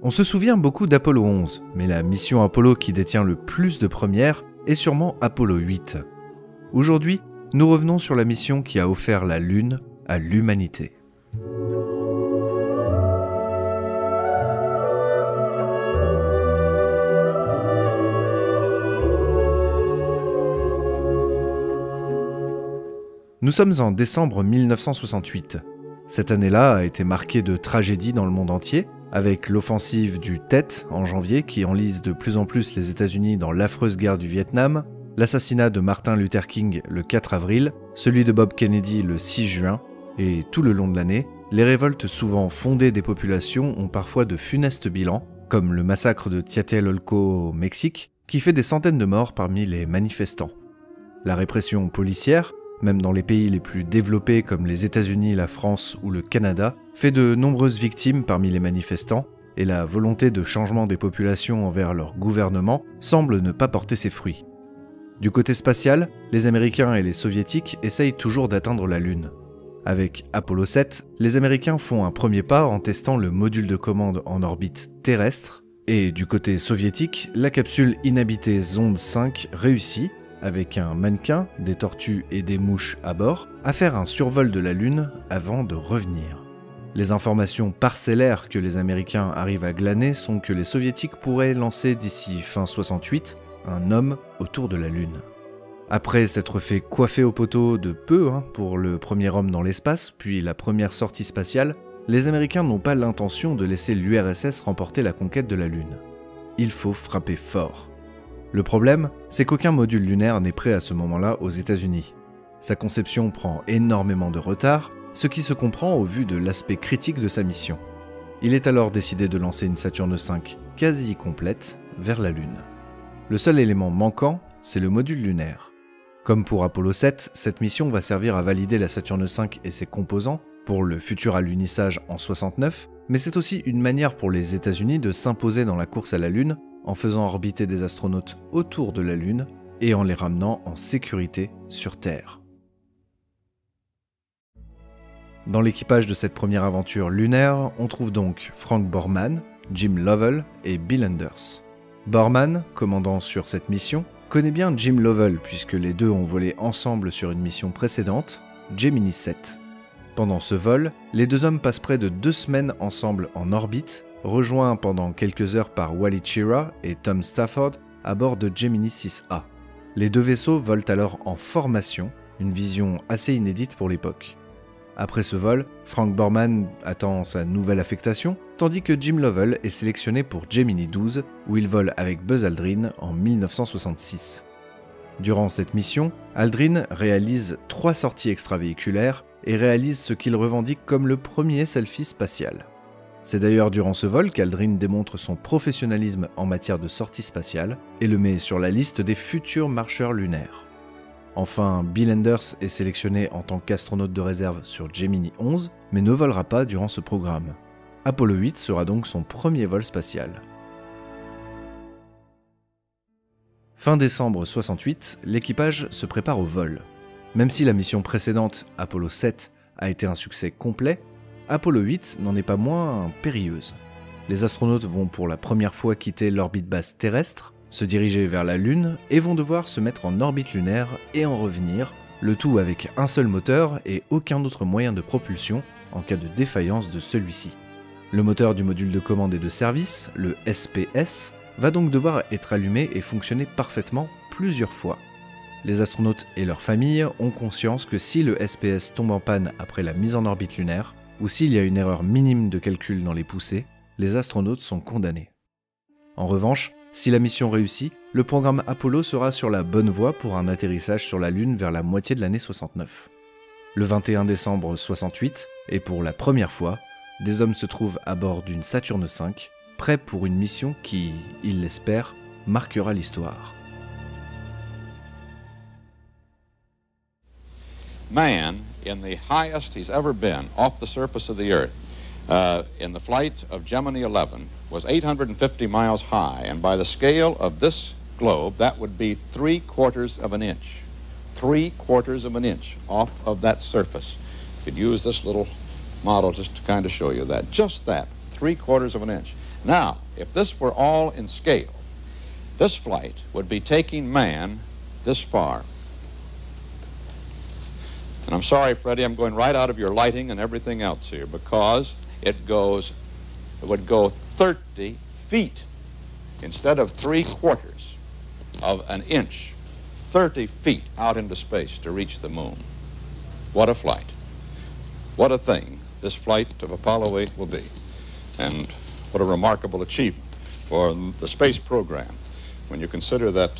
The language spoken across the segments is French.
On se souvient beaucoup d'Apollo 11, mais la mission Apollo qui détient le plus de premières est sûrement Apollo 8. Aujourd'hui, nous revenons sur la mission qui a offert la Lune à l'humanité. Nous sommes en décembre 1968. Cette année-là a été marquée de tragédies dans le monde entier, avec l'offensive du Tet en janvier qui enlise de plus en plus les États-Unis dans l'affreuse guerre du Vietnam, l'assassinat de Martin Luther King le 4 avril, celui de Bob Kennedy le 6 juin, et tout le long de l'année, les révoltes souvent fondées des populations ont parfois de funestes bilans, comme le massacre de Tlatelolco au Mexique, qui fait des centaines de morts parmi les manifestants. La répression policière, même dans les pays les plus développés comme les États-Unis, la France ou le Canada, fait de nombreuses victimes parmi les manifestants, et la volonté de changement des populations envers leur gouvernement semble ne pas porter ses fruits. Du côté spatial, les Américains et les Soviétiques essayent toujours d'atteindre la Lune. Avec Apollo 7, les Américains font un premier pas en testant le module de commande en orbite terrestre, et du côté soviétique, la capsule inhabitée Zond 5 réussit, avec un mannequin, des tortues et des mouches à bord, à faire un survol de la Lune avant de revenir. Les informations parcellaires que les Américains arrivent à glaner sont que les Soviétiques pourraient lancer d'ici fin 68 un homme autour de la Lune. Après s'être fait coiffer au poteau de peu pour le premier homme dans l'espace, puis la première sortie spatiale, les Américains n'ont pas l'intention de laisser l'URSS remporter la conquête de la Lune. Il faut frapper fort. Le problème, c'est qu'aucun module lunaire n'est prêt à ce moment-là aux États-Unis. Sa conception prend énormément de retard, ce qui se comprend au vu de l'aspect critique de sa mission. Il est alors décidé de lancer une Saturne V quasi complète vers la Lune. Le seul élément manquant, c'est le module lunaire. Comme pour Apollo 7, cette mission va servir à valider la Saturne V et ses composants pour le futur alunissage en 69, mais c'est aussi une manière pour les États-Unis de s'imposer dans la course à la Lune en faisant orbiter des astronautes autour de la Lune et en les ramenant en sécurité sur Terre. Dans l'équipage de cette première aventure lunaire, on trouve donc Frank Borman, Jim Lovell et Bill Anders. Borman, commandant sur cette mission, connaît bien Jim Lovell puisque les deux ont volé ensemble sur une mission précédente, Gemini 7. Pendant ce vol, les deux hommes passent près de 2 semaines ensemble en orbite, rejoints pendant quelques heures par Wally Schirra et Tom Stafford à bord de Gemini 6A. Les deux vaisseaux volent alors en formation, une vision assez inédite pour l'époque. Après ce vol, Frank Borman attend sa nouvelle affectation, tandis que Jim Lovell est sélectionné pour Gemini 12, où il vole avec Buzz Aldrin en 1966. Durant cette mission, Aldrin réalise 3 sorties extravéhiculaires et réalise ce qu'il revendique comme le premier selfie spatial. C'est d'ailleurs durant ce vol qu'Aldrin démontre son professionnalisme en matière de sortie spatiale et le met sur la liste des futurs marcheurs lunaires. Enfin, Bill Anders est sélectionné en tant qu'astronaute de réserve sur Gemini 11, mais ne volera pas durant ce programme. Apollo 8 sera donc son premier vol spatial. Fin décembre 68, l'équipage se prépare au vol. Même si la mission précédente, Apollo 7, a été un succès complet, Apollo 8 n'en est pas moins périlleuse. Les astronautes vont pour la première fois quitter l'orbite basse terrestre, se diriger vers la Lune et vont devoir se mettre en orbite lunaire et en revenir, le tout avec un seul moteur et aucun autre moyen de propulsion en cas de défaillance de celui-ci. Le moteur du module de commande et de service, le SPS, va donc devoir être allumé et fonctionner parfaitement plusieurs fois. Les astronautes et leurs familles ont conscience que si le SPS tombe en panne après la mise en orbite lunaire, ou s'il y a une erreur minime de calcul dans les poussées, les astronautes sont condamnés. En revanche, si la mission réussit, le programme Apollo sera sur la bonne voie pour un atterrissage sur la Lune vers la moitié de l'année 69. Le 21 décembre 68, et pour la première fois, des hommes se trouvent à bord d'une Saturne V, prêts pour une mission qui, ils l'espèrent, marquera l'histoire. Man, in the highest he's ever been off the surface of the Earth, in the flight of Gemini 11, was 850 miles high, and by the scale of this globe, that would be 3/4 of an inch. 3/4 of an inch off of that surface. You could use this little model just to kind of show you that. Just that, 3/4 of an inch. Now, if this were all in scale, this flight would be taking man this far. And I'm sorry, Freddie, I'm going right out of your lighting and everything else here, because it would go 30 feet instead of 3/4 of an inch, 30 feet out into space to reach the moon. What a flight. What a thing this flight of Apollo 8 will be. And what a remarkable achievement for the space program when you consider that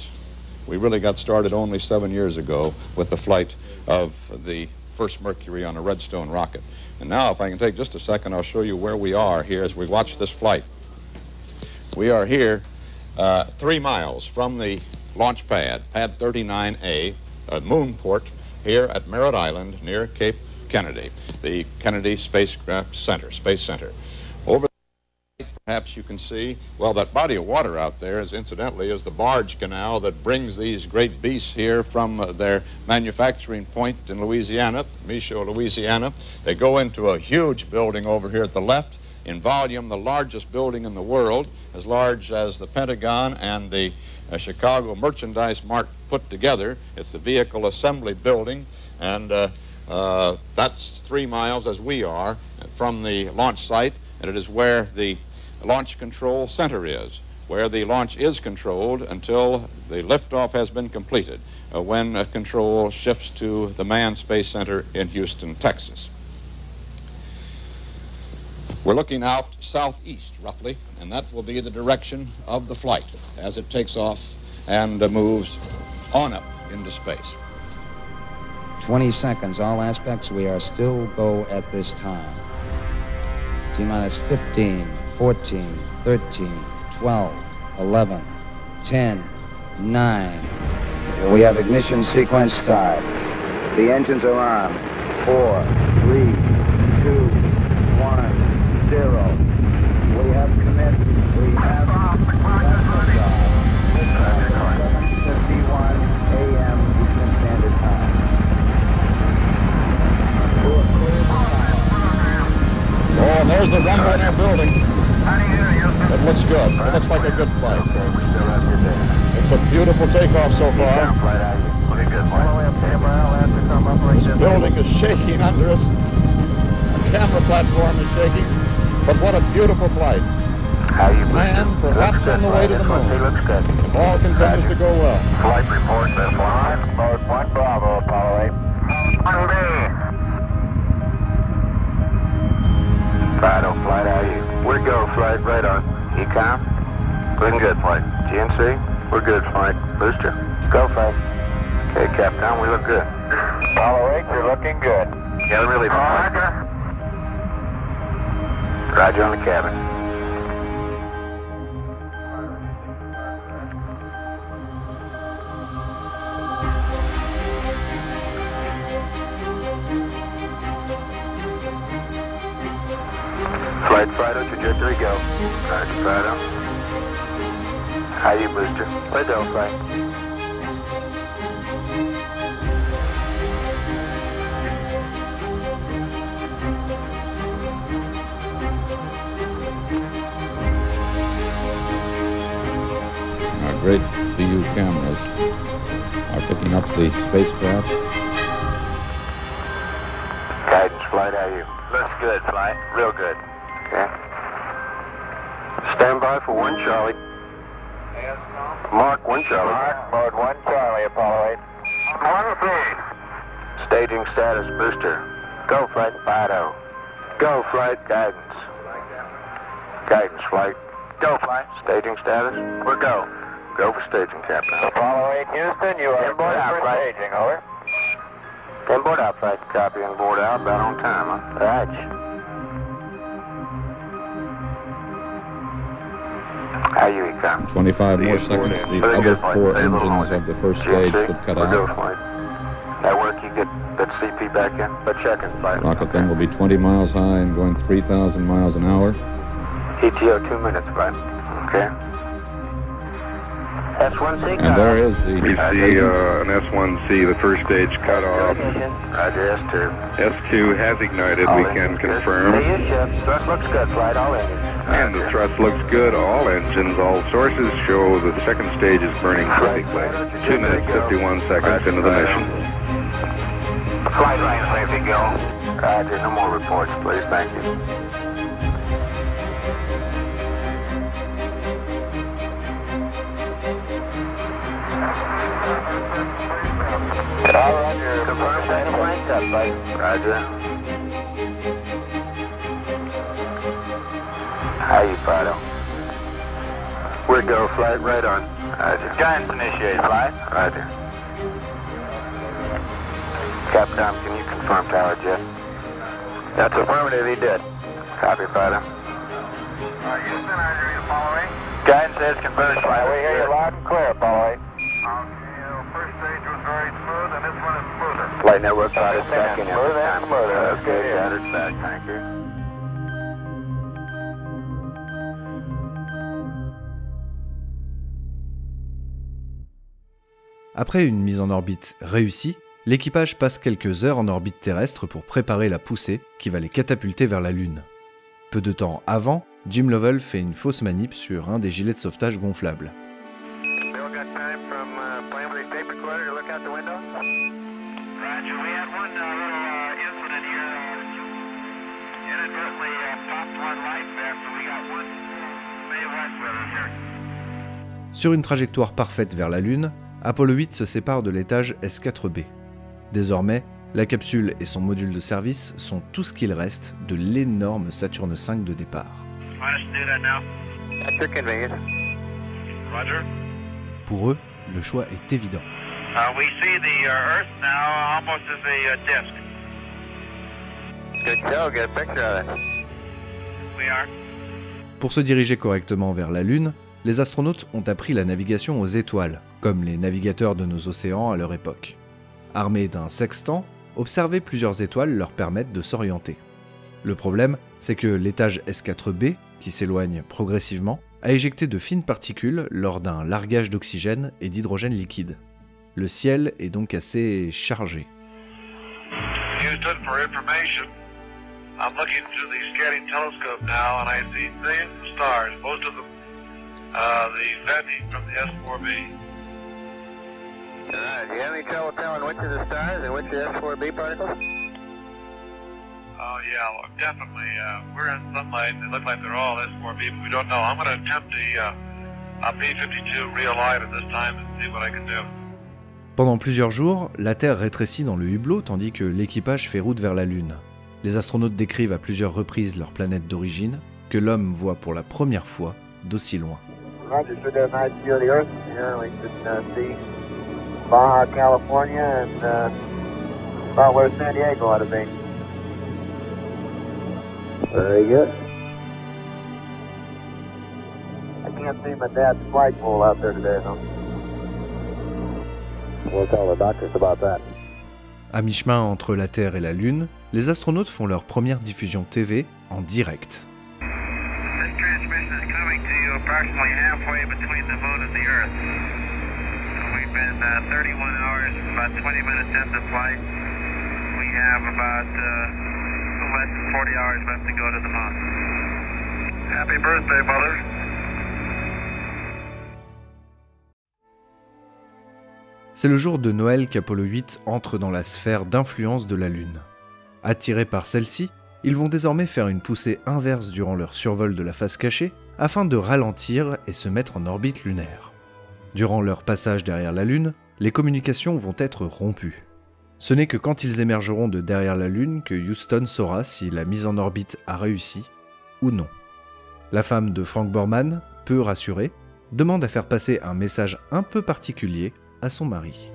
we really got started only 7 years ago with the flight of the first Mercury on a Redstone rocket. And now, if I can take just a second, I'll show you where we are here as we watch this flight. We are here 3 miles from the launch pad, pad 39A, moon port here at Merritt Island near Cape Kennedy, the Kennedy Spacecraft Center, Space Center. Over there, perhaps you can see, well, that body of water out there is incidentally is the barge canal that brings these great beasts here from their manufacturing point in Louisiana, Michaud, Louisiana. They go into a huge building over here at the left, in volume the largest building in the world, as large as the Pentagon and the Chicago Merchandise Mart put together. It's the Vehicle Assembly Building, and that's 3 miles, as we are, from the launch site, and it is where the Launch Control Center is, where the launch is controlled until the liftoff has been completed, when control shifts to the Manned Space Center in Houston, Texas. We're looking out southeast, roughly, and that will be the direction of the flight as it takes off and moves on up into space. 20 seconds, all aspects, we are still go at this time. T-minus 15, 14, 13, 12, 11, 10, 9. We have ignition sequence start. The engines are on. 4, 3, 2, 1. 0. We have commit. We have 7:51 a.m. Eastern Standard Time. Oh, and there's the runway in our building. It looks good. It looks like a good flight. It's a beautiful takeoff so far. This building is shaking under us. The camera platform is shaking. But what a beautiful flight. And perhaps on the way to the moon. If all continues to go well. Flight report, this one. Mode 1, Bravo, Apollo 8. 1B. Fido, flight, how are you? We're go, flight, right on. Ecom? Good and good, flight. GNC? We're good, flight. Booster? Go, flight. Okay, Captain, we look good. Apollo 8, you're looking good. Yeah, really, flight. Roger on the cabin. Flight Fido, trajectory go. Roger, Fido. How you, booster? Let go, flight. Great VU cameras are picking up the spacecraft. Guidance, flight, how are you? Looks good, flight. Real good. Okay. Stand by for 1 Charlie. Mark 1 Charlie. Mark, mode 1 Charlie, Apollo 8. 1B. Staging status, booster. Go, flight, Fido. Go, flight, guidance. Guidance, flight. Go, flight. Staging status. We're go. Go for staging, Captain. Apollo 8, Houston, you are inboard out, flight. Staging, over. Inboard out, flight. Copy, inboard out, about on time, huh? Right. How you, Ecom? 25 more seconds. The other 4 engines of the first stage should cut out. Go, flight. That work, you get that CP back in? But checking, flight. Rocket then will be 20 miles high and going 3,000 miles an hour. ETO 2 minutes, flight. Okay. S1C And there is the... We see an S1C, the first stage cut off. Roger, S2. S2 has ignited, we can confirm. Thrust looks good, flight, all engines. And the thrust looks good, all engines, all sources show the second stage is burning perfectly. 2 minutes, 51 seconds into the mission. Flight line safety, go. Roger, no more reports, please, thank you. Roger. Confirm state of flight up, bud. Roger. How you, Fido? We're go, flight right on. Roger. Guidance initiate, flight. Roger. Capcom, can you confirm tower jet? That's affirmative, he did. Copy, Fido. Houston, are you following? Guidance says converge, flight. We hear you loud and clear, Apollo 8. First stage was very smooth, and this one is smoother. Flight network pilot's back in. Smooth and smoother. That's good. Got it back, tanker. Après une mise en orbite réussie, l'équipage passe quelques heures en orbite terrestre pour préparer la poussée qui va les catapulter vers la Lune. Peu de temps avant, Jim Lovell fait une fausse manip sur un des gilets de sauvetage gonflables. Sur une trajectoire parfaite vers la Lune, Apollo 8 se sépare de l'étage S4B. Désormais, la capsule et son module de service sont tout ce qu'il reste de l'énorme Saturn V de départ. Pour eux, le choix est évident. We see the Earth now almost as a disk. Good show, get a picture of it. We are. Pour se diriger correctement vers la Lune, les astronautes ont appris la navigation aux étoiles, comme les navigateurs de nos océans à leur époque. Armés d'un sextant, observer plusieurs étoiles leur permettent de s'orienter. Le problème, c'est que l'étage S4B, qui s'éloigne progressivement, a éjecté de fines particules lors d'un largage d'oxygène et d'hydrogène liquide. Le ciel est donc assez chargé. Houston, for information, I'm looking through the scanning telescope now, and I see millions of stars, most of them emitting from the S4B. Do you have any trouble telling which of the stars and which of the S4B particles? Oh yeah, well, definitely. We're in sunlight, and they look like they're all S4B, but we don't know. I'm going to attempt the B-52 real light at this time and see what I can do. Pendant plusieurs jours, la Terre rétrécit dans le hublot tandis que l'équipage fait route vers la Lune. Les astronautes décrivent à plusieurs reprises leur planète d'origine, que l'homme voit pour la première fois d'aussi loin. Roger, should have an idea of the Earth. Yeah, we can see Baja California and about where San Diego ought to be. Very good. I can't see my dad's flagpole out there today, though. We'll tell the doctors about that. À mi-chemin entre la Terre et la Lune, les astronautes font leur première diffusion TV en direct. This transmission is coming to you approximately halfway between the moon and the Earth. We've been 31 hours, about 20 minutes into flight. We have about less than 40 hours left to go to the moon. Happy birthday, Mother. C'est le jour de Noël qu'Apollo 8 entre dans la sphère d'influence de la Lune. Attirés par celle-ci, ils vont désormais faire une poussée inverse durant leur survol de la face cachée afin de ralentir et se mettre en orbite lunaire. Durant leur passage derrière la Lune, les communications vont être rompues. Ce n'est que quand ils émergeront de derrière la Lune que Houston saura si la mise en orbite a réussi ou non. La femme de Frank Borman, peu rassurée, demande à faire passer un message un peu particulier à son mari.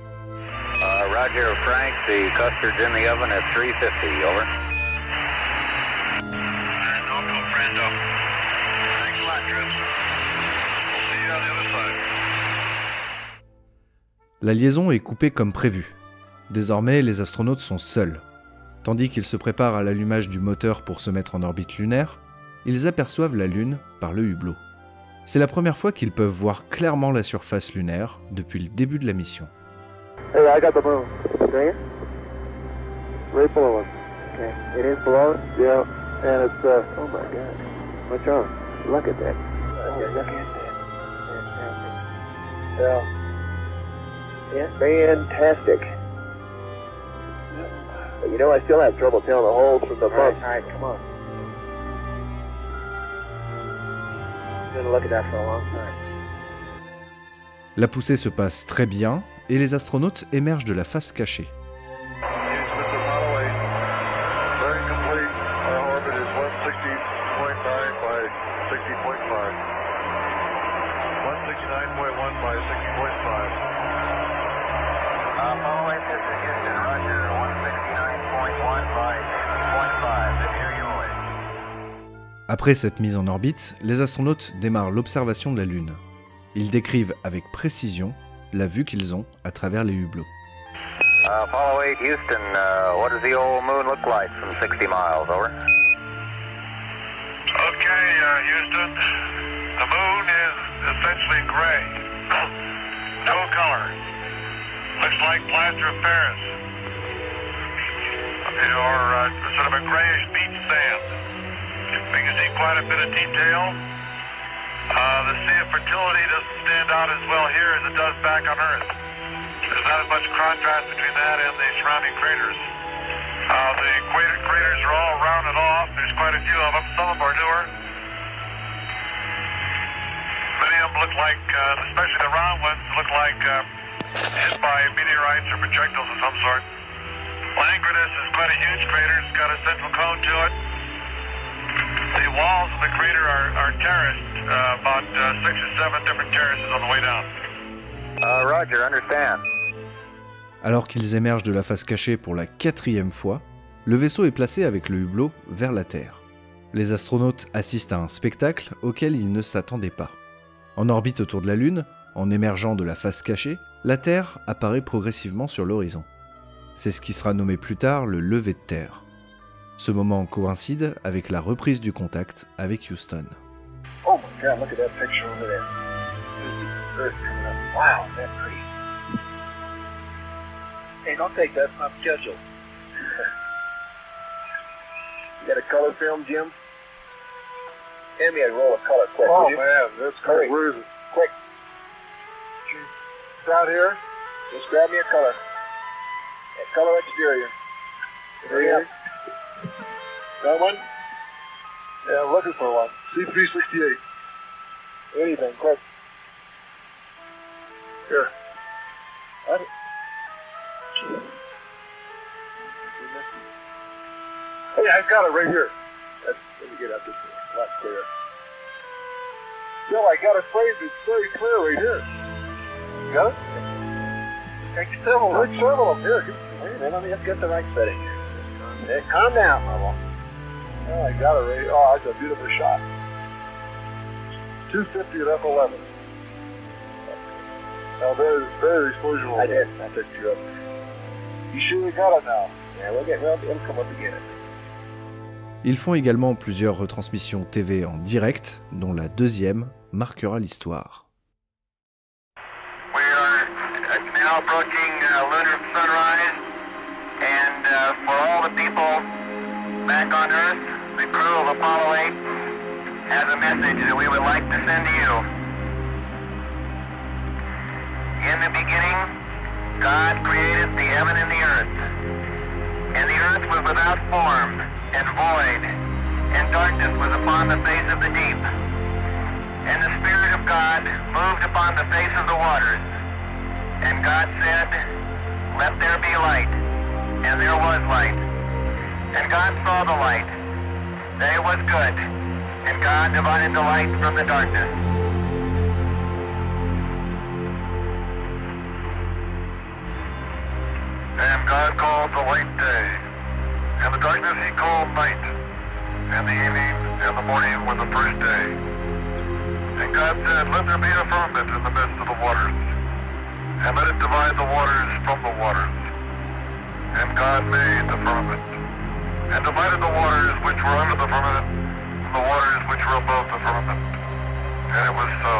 Roger, Frank, the custard's in the oven at 350, over. No, friendo. Thanks a lot, Chris. We'll see you on the other side. La liaison est coupée comme prévu. Désormais, les astronautes sont seuls. Tandis qu'ils se préparent à l'allumage du moteur pour se mettre en orbite lunaire, ils aperçoivent la Lune par le hublot. C'est la première fois qu'ils peuvent voir clairement la surface lunaire depuis le début de la mission. Hey, I got the moon. See it? Right below us. Okay. It is below us? Yeah. And it's, oh my God. What's wrong? Look at that. Oh, look at that. Yeah. Yeah, fantastic. But you know, I still have trouble telling the holes from the bumps. All right, come on. I'm gonna look at that for a long time. La poussée se passe très bien et les astronautes émergent de la face cachée. Après cette mise en orbite, les astronautes démarrent l'observation de la Lune. Ils décrivent avec précision la vue qu'ils ont à travers les hublots. Apollo 8, Houston, what does the old moon look like from 60 miles, over? Okay, Houston, the moon is essentially gray. No color. Looks like plaster of Paris. Or sort of a grayish beach sand. We can see quite a bit of detail. The Sea of Fertility doesn't stand out as well here as it does back on Earth. There's not as much contrast between that and the surrounding craters. The craters are all rounded off. There's quite a few of them. Some of them are newer. Many of them look like, especially the round ones, look like hit by meteorites or projectiles of some sort. Langrenus is quite a huge crater. It's got a central cone to it. The walls of the crater are terraced, about 6 or 7 different terraces on the way down. Roger, understand. Alors qu'ils émergent de la face cachée pour la 4e fois, le vaisseau est placé avec le hublot vers la Terre. Les astronautes assistent à un spectacle auquel ils ne s'attendaient pas. En orbite autour de la Lune, en émergeant de la face cachée, la Terre apparaît progressivement sur l'horizon. C'est ce qui sera nommé plus tard le lever de Terre. Ce moment coïncide avec la reprise du contact avec Houston. Oh my God, look at that picture over there. Earth coming up. Wow, that's pretty. Hey, don't take that, it's not scheduled. You got a color film, Jim? Hand me a roll of color, quick. Oh man, that's great. Where is it? Quick. It's out here. Just grab me a color. A color exterior. Hurry up. Got one? Yeah, I'm looking for one. C368. Anything, quick. Here. What? Hey, I got it right here. Let me get out this way. A lot clearer. Bill, I got it framed. It's very clear right here. You got it? Take several of them. Here, wait a minute. Let me just get the right setting. Hey, calm down, Mama. Oh, I got it right. Oh, that's a beautiful shot. 250 at F11. Now, very exposure. I did. I picked you up. You sure you got it now? Yeah, we'll come up and get it. Ils font également plusieurs retransmissions TV en direct, dont la 2e marquera l'histoire. We are now approaching lunar sunrise, and for all the people back on Earth, the crew of Apollo 8 has a message that we would like to send to you. In the beginning, God created the heaven and the earth. And the earth was without form and void, and darkness was upon the face of the deep. And the Spirit of God moved upon the face of the waters. And God said, "Let there be light." And there was light. And God saw the light, that it was good. And God divided the light from the darkness. And God called the light day, and the darkness he called night, and the evening and the morning were the first day. And God said, "Let there be a firmament in the midst of the waters, and let it divide the waters from the waters." And God made the firmament, and divided the waters which were under the firmament from the waters which were above the firmament. and it was so.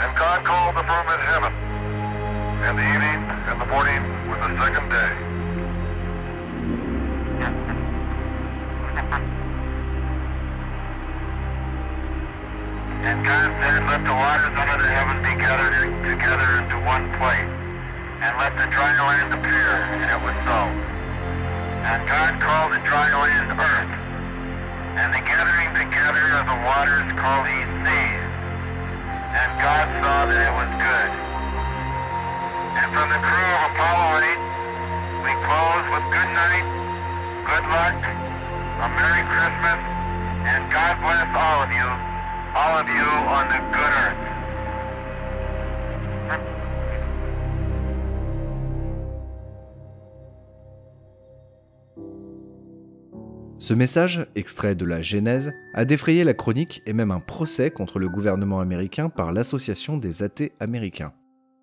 And God called the firmament heaven, and the evening and the morning were the second day. And God said, let the waters under the heaven be gathered together into one place, and let the dry land appear, and it was so. And God called the dry land earth, and the gathering together of the waters called he seas. And God saw that it was good. And from the crew of Apollo 8, we close with good night, good luck, a Merry Christmas, and God bless all of you on the good earth. Ce message, extrait de la Genèse, a défrayé la chronique et même un procès contre le gouvernement américain par l'Association des athées américains.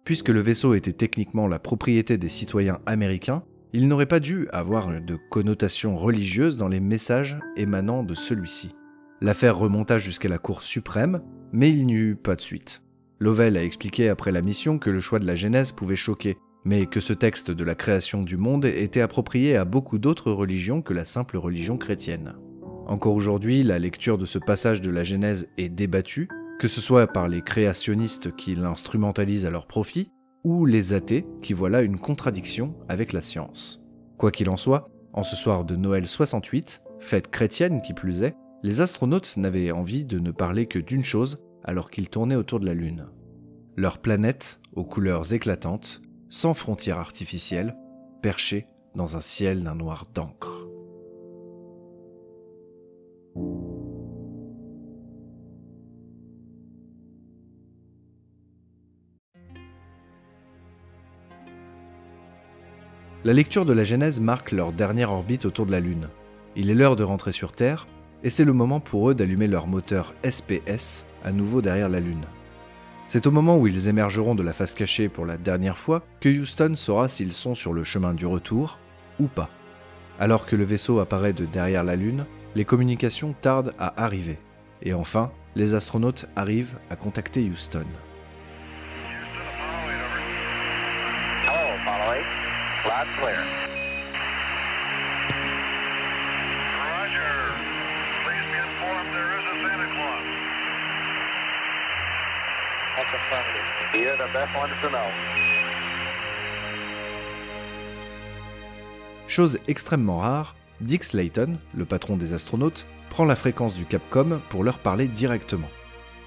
Puisque le vaisseau était techniquement la propriété des citoyens américains, il n'aurait pas dû avoir de connotation religieuse dans les messages émanant de celui-ci. L'affaire remonta jusqu'à la Cour suprême, mais il n'y eut pas de suite. Lovell a expliqué après la mission que le choix de la Genèse pouvait choquer, mais que ce texte de la création du monde était approprié à beaucoup d'autres religions que la simple religion chrétienne. Encore aujourd'hui, la lecture de ce passage de la Genèse est débattue, que ce soit par les créationnistes qui l'instrumentalisent à leur profit, ou les athées qui voient là une contradiction avec la science. Quoi qu'il en soit, en ce soir de Noël 68, fête chrétienne qui plus est, les astronautes n'avaient envie de ne parler que d'une chose alors qu'ils tournaient autour de la Lune. Leur planète, aux couleurs éclatantes, sans frontières artificielles, perchée dans un ciel d'un noir d'encre. La lecture de la Genèse marque leur dernière orbite autour de la Lune. Il est l'heure de rentrer sur Terre, et c'est le moment pour eux d'allumer leur moteur SPS, à nouveau derrière la Lune. C'est au moment où ils émergeront de la face cachée pour la dernière fois que Houston saura s'ils sont sur le chemin du retour ou pas. Alors que le vaisseau apparaît de derrière la Lune, les communications tardent à arriver. Et enfin, les astronautes arrivent à contacter Houston. Hello, Apollo 8. Loud and clear. Roger. Please be informed there is a Santa Claus. That's affirmative. You're the best one to know. Chose extrêmement rare, Dick Slayton, le patron des astronautes, prend la fréquence du Capcom pour leur parler directement.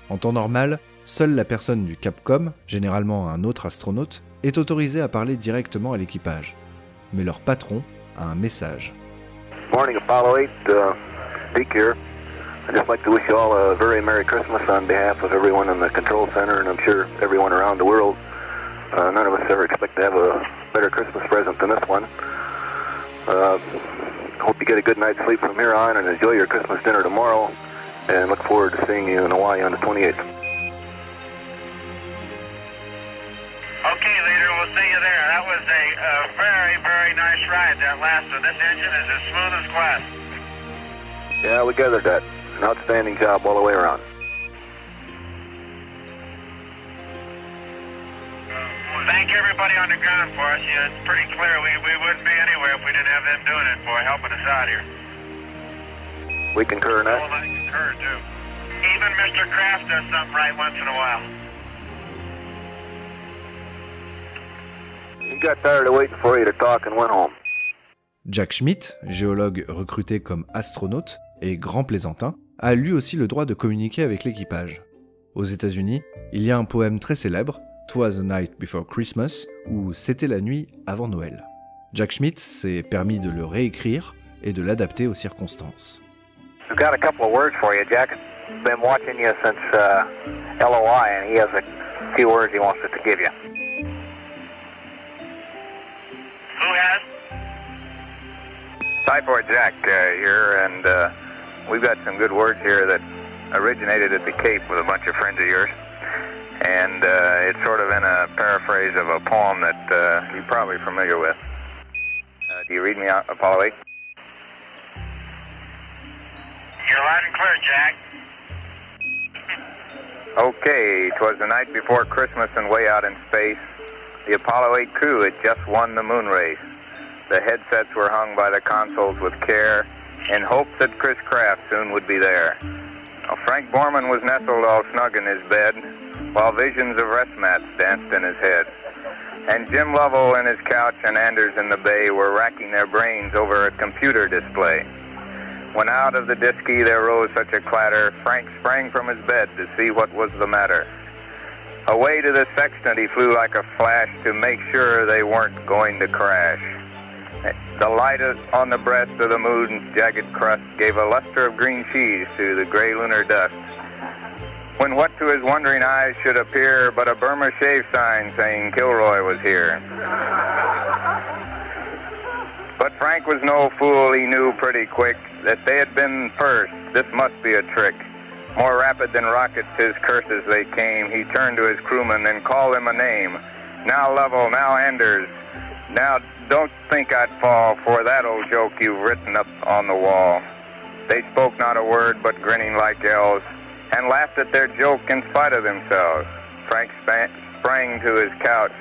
En temps normal, seule la personne du Capcom, généralement un autre astronaute, est autorisée à parler directement à l'équipage. Mais leur patron a un message. Morning, Apollo 8. Dick here. I'd just like to wish you all a very Merry Christmas on behalf of everyone in the control center, and I'm sure everyone around the world. None of us ever expect to have a better Christmas present than this one. Hope you get a good night's sleep from here on and enjoy your Christmas dinner tomorrow, and look forward to seeing you in Hawaii on the 28th. Okay, leader, we'll see you there. That was a very, very nice ride, that last one. This engine is as smooth as glass. Yeah, we gathered that. An outstanding job all the way around. Thank everybody on the ground for us. Yeah, it's pretty clear we wouldn't be anywhere if we didn't have them doing it for helping us out here. We concur in that. Well, I concur, too. Even Mr. Kraft does something right once in a while. He got tired of waiting for you to talk and went home. Jack Schmitt, géologue recruté comme astronaute et grand plaisantin, a lui aussi le droit de communiquer avec l'équipage. Aux États-Unis, il y a un poème très célèbre, 'Twas the Night Before Christmas, ou C'était la nuit avant Noël. Jack Schmitt s'est permis de le réécrire et de l'adapter aux circonstances. I've got a couple of words for you, Jack. Been watching you since LOI, and he has a few words he wants us to give you. Who has? Typhoid Jack here, and we've got some good words here that originated at the Cape with a bunch of friends of yours. And it's sort of in a paraphrase of a poem that you're probably familiar with. Do you read me out, Apollo 8? You're loud and clear, Jack. Okay, 'twas the night before Christmas and way out in space, the Apollo 8 crew had just won the moon race. The headsets were hung by the consoles with care in hopes that Chris Kraft soon would be there. Now, Frank Borman was nestled all snug in his bed, while visions of rest mats danced in his head. And Jim Lovell in his couch and Anders in the bay were racking their brains over a computer display. When out of the disky there rose such a clatter, Frank sprang from his bed to see what was the matter. Away to the sextant he flew like a flash to make sure they weren't going to crash. The light on the breast of the moon's jagged crust gave a luster of green cheese to the gray lunar dust. When what to his wondering eyes should appear but a Burma shave sign saying Kilroy was here. But Frank was no fool, he knew pretty quick that they had been first. This must be a trick. More rapid than rockets his curses they came. He turned to his crewmen and called them a name. Now Lovell, now Anders. Now don't think I'd fall for that old joke you've written up on the wall. They spoke not a word but grinning like elves and laughed at their joke in spite of themselves. Frank sprang to his couch.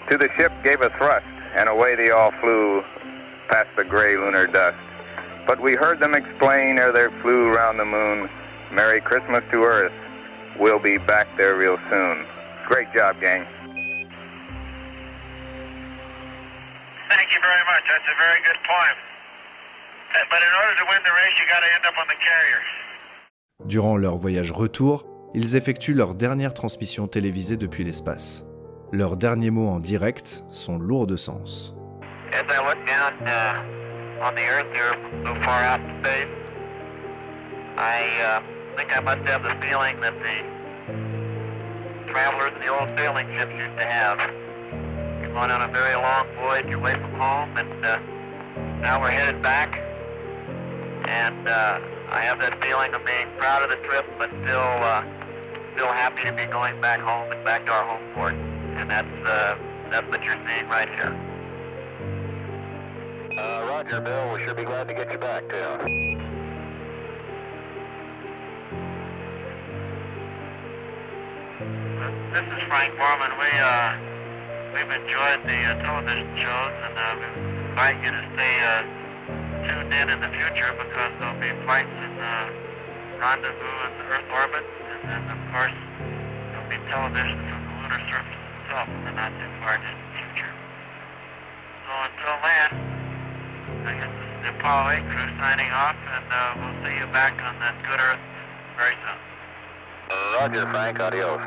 To the ship gave a thrust and away they all flew past the gray lunar dust. But we heard them explain ere they flew round the moon, Merry Christmas to Earth, we'll be back there real soon. Great job, gang. Thank you very much. That's a very good poem. But in order to win the race, you got to end up on the carrier. Durant leur voyage retour, ils effectuent leur dernière transmission télévisée depuis l'espace. Leurs derniers mots en direct sont lourds de sens. As I look down on the Earth here, so far out in space, I think I must have the feeling that the travelers in the old sailing ships used to have. We've gone on a very long voyage away from home, and now we're headed back. And I have that feeling of being proud of the trip, but still happy to be going back home and back to our home port. And that's what you're seeing right here. Roger, Bill. We'll sure be glad to get you back, too. This is Frank Borman. We've enjoyed the television shows, and we invite you to stay tuned in the future because there'll be flights in rendezvous in the Earth orbit, and then of course there'll be television from the lunar surface itself in the not too far distant future. So until then, I guess this is the Apollo 8 crew signing off, and we'll see you back on that good Earth very soon. Roger, Frank. Adios.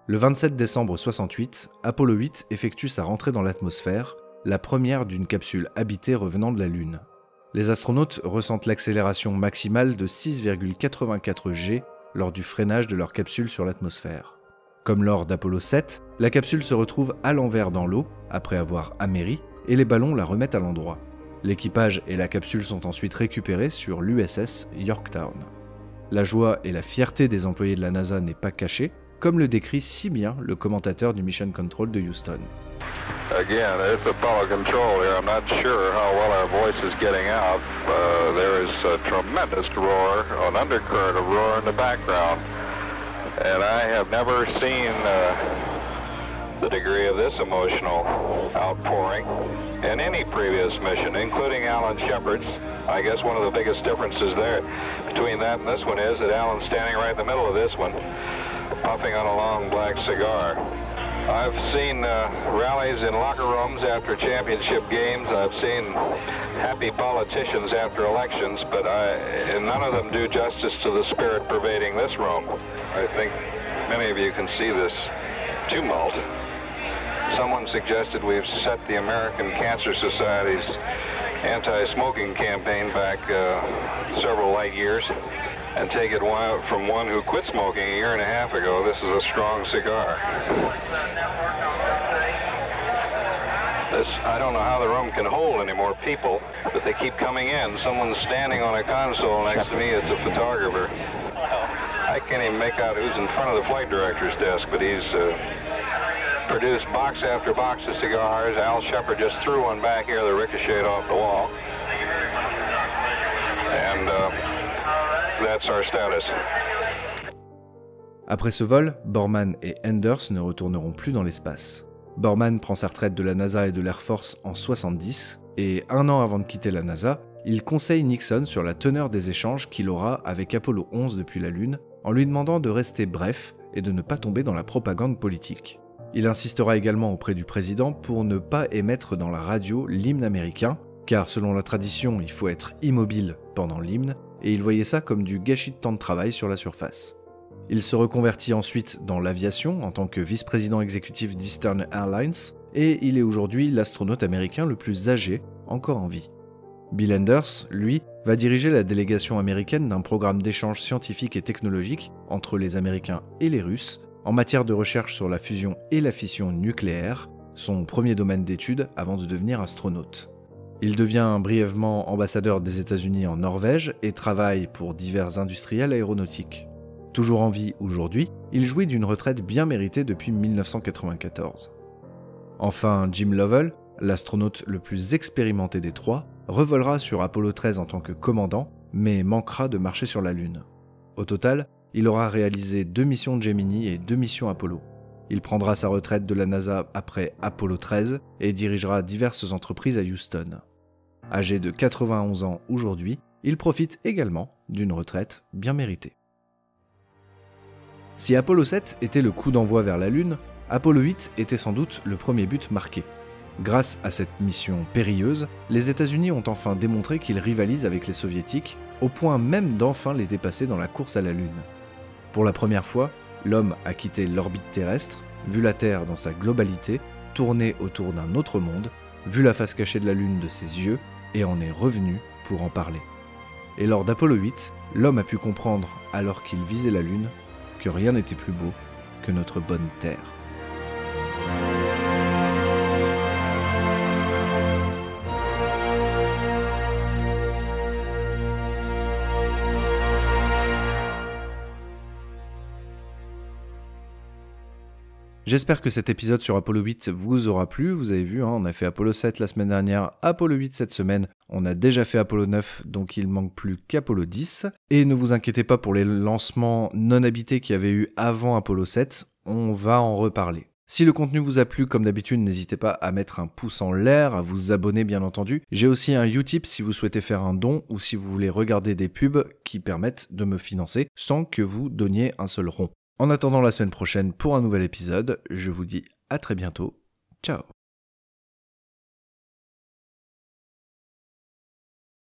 Le 27 décembre 68, Apollo 8 effectue sa rentrée dans l'atmosphère, la première d'une capsule habitée revenant de la Lune. Les astronautes ressentent l'accélération maximale de 6,84 G lors du freinage de leur capsule sur l'atmosphère. Comme lors d'Apollo 7, la capsule se retrouve à l'envers dans l'eau, après avoir améri, et les ballons la remettent à l'endroit. L'équipage et la capsule sont ensuite récupérés sur l'USS Yorktown. La joie et la fierté des employés de la NASA n'est pas cachée, comme le décrit si bien le commentateur du Mission Control de Houston. Again, it's Apollo Control here. I'm not sure how well our voice is getting out. There is a tremendous roar, an undercurrent of roar in the background. And I have never seen the degree of this emotional outpouring in any previous mission, including Alan Shepard's. I guess one of the biggest differences there between that and this one is that Alan's standing right in the middle of this one, puffing on a long black cigar. I've seen rallies in locker rooms after championship games. I've seen happy politicians after elections, but none of them do justice to the spirit pervading this room. I think many of you can see this tumult. Someone suggested we've set the American Cancer Society's anti-smoking campaign back several light years and take it from one who quit smoking a year and a half ago. This is a strong cigar. I don't know how the room can hold any more people, but they keep coming in. Someone's standing on a console next to me. It's a photographer. I can't even make out who's in front of the flight director's desk, but he's produced box after box of cigars. Al Shepard just threw one back here that ricocheted off the wall. And that That's our status. Après ce vol, Borman et Enders ne retourneront plus dans l'espace. Borman prend sa retraite de la NASA et de l'Air Force en 70, et un an avant de quitter la NASA, il conseille Nixon sur la teneur des échanges qu'il aura avec Apollo 11 depuis la Lune, en lui demandant de rester bref et de ne pas tomber dans la propagande politique. Il insistera également auprès du président pour ne pas émettre dans la radio l'hymne américain, car selon la tradition, il faut être immobile pendant l'hymne, et il voyait ça comme du gâchis de temps de travail sur la surface. Il se reconvertit ensuite dans l'aviation en tant que vice-président exécutif d'Eastern Airlines, et il est aujourd'hui l'astronaute américain le plus âgé encore en vie. Bill Enders, lui, va diriger la délégation américaine d'un programme d'échange scientifique et technologique entre les Américains et les Russes en matière de recherche sur la fusion et la fission nucléaire, son premier domaine d'étude avant de devenir astronaute. Il devient brièvement ambassadeur des États-Unis en Norvège et travaille pour divers industriels aéronautiques. Toujours en vie aujourd'hui, il jouit d'une retraite bien méritée depuis 1994. Enfin, Jim Lovell, l'astronaute le plus expérimenté des trois, revolera sur Apollo 13 en tant que commandant, mais manquera de marcher sur la Lune. Au total, il aura réalisé 2 missions Gemini et 2 missions Apollo. Il prendra sa retraite de la NASA après Apollo 13 et dirigera diverses entreprises à Houston. Âgé de 91 ans aujourd'hui, il profite également d'une retraite bien méritée. Si Apollo 7 était le coup d'envoi vers la Lune, Apollo 8 était sans doute le premier but marqué. Grâce à cette mission périlleuse, les États-Unis ont enfin démontré qu'ils rivalisent avec les Soviétiques, au point même d'enfin les dépasser dans la course à la Lune. Pour la première fois, l'homme a quitté l'orbite terrestre, vu la Terre dans sa globalité, tourné autour d'un autre monde, vu la face cachée de la Lune de ses yeux, et en est revenu pour en parler. Et lors d'Apollo 8, l'homme a pu comprendre, alors qu'il visait la Lune, que rien n'était plus beau que notre bonne Terre. J'espère que cet épisode sur Apollo 8 vous aura plu. Vous avez vu, on a fait Apollo 7 la semaine dernière, Apollo 8 cette semaine. On a déjà fait Apollo 9, donc il manque plus qu'Apollo 10. Et ne vous inquiétez pas pour les lancements non habités qu'il y avait eu avant Apollo 7, on va en reparler. Si le contenu vous a plu, comme d'habitude, n'hésitez pas à mettre un pouce en l'air, à vous abonner bien entendu. J'ai aussi un Utip si vous souhaitez faire un don ou si vous voulez regarder des pubs qui permettent de me financer sans que vous donniez un seul rond. En attendant la semaine prochaine pour un nouvel épisode, je vous dis à très bientôt. Ciao.